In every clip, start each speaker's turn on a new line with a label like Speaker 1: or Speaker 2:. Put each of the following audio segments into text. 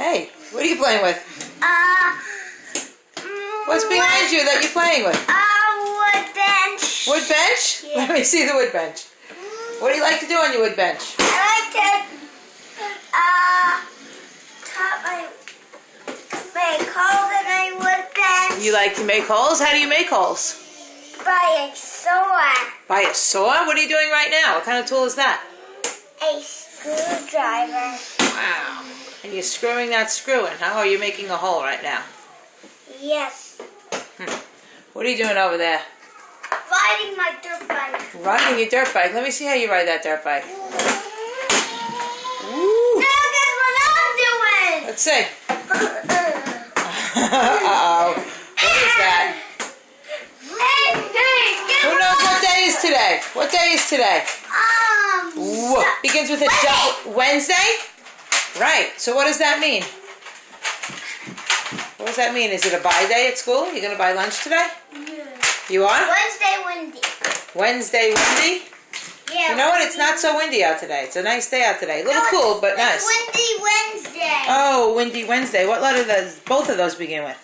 Speaker 1: Hey, what are you playing with? What's behind you that you're playing with?
Speaker 2: Wood bench.
Speaker 1: Wood bench?
Speaker 2: Yeah.
Speaker 1: Let me see the wood bench. What do you like to do on your wood bench?
Speaker 2: I like to make holes in my wood bench.
Speaker 1: You like to make holes? How do you make holes?
Speaker 2: By a saw.
Speaker 1: By a saw? What are you doing right now? What kind of tool is that?
Speaker 2: A screwdriver.
Speaker 1: Wow. And you're screwing that screw in. How are you making a hole right now?
Speaker 2: Yes.
Speaker 1: What are you doing over there?
Speaker 2: Riding my dirt bike.
Speaker 1: Riding your dirt bike. Let me see how you ride that dirt bike. Ooh.
Speaker 2: Now guess what I'm doing?
Speaker 1: Let's see. Uh-oh. What is that? Who knows what day is today? What day is today? Whoa. Begins with a double Wednesday? Right. So what does that mean? What does that mean? Is it a buy day at school? You're going to buy lunch today?
Speaker 2: Yeah.
Speaker 1: You are?
Speaker 2: Wednesday windy.
Speaker 1: Wednesday windy?
Speaker 2: Yeah.
Speaker 1: You know what? It's not so windy out today. It's a nice day out today. A little cool, but nice.
Speaker 2: It's windy Wednesday.
Speaker 1: Oh, windy Wednesday. What letter does both of those begin with?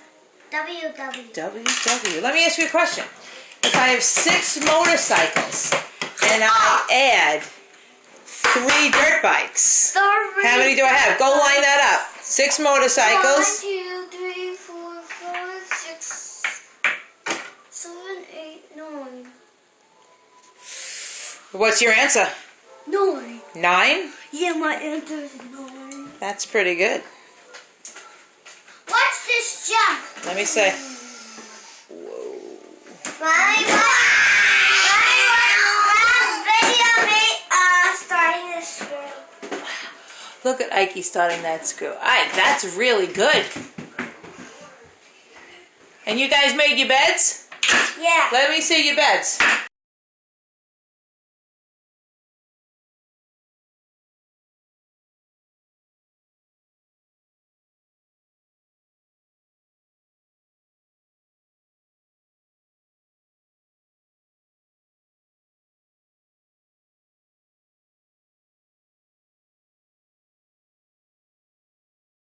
Speaker 2: WW.
Speaker 1: WW. Let me ask you a question. If I have 6 motorcycles and I add 3 dirt bikes, how many do I have? Go line that up. 6 motorcycles.
Speaker 2: 1, 2, 3, 4, 5, 6, 7, 8, 9.
Speaker 1: What's your answer?
Speaker 2: 9.
Speaker 1: 9?
Speaker 2: Yeah, my answer is 9.
Speaker 1: That's pretty good.
Speaker 2: Watch this jump.
Speaker 1: Let me say.
Speaker 2: Mommy, video me starting the screw.
Speaker 1: Look at Ike starting that screw. Ike, that's really good. And you guys made your beds?
Speaker 2: Yeah.
Speaker 1: Let me see your beds.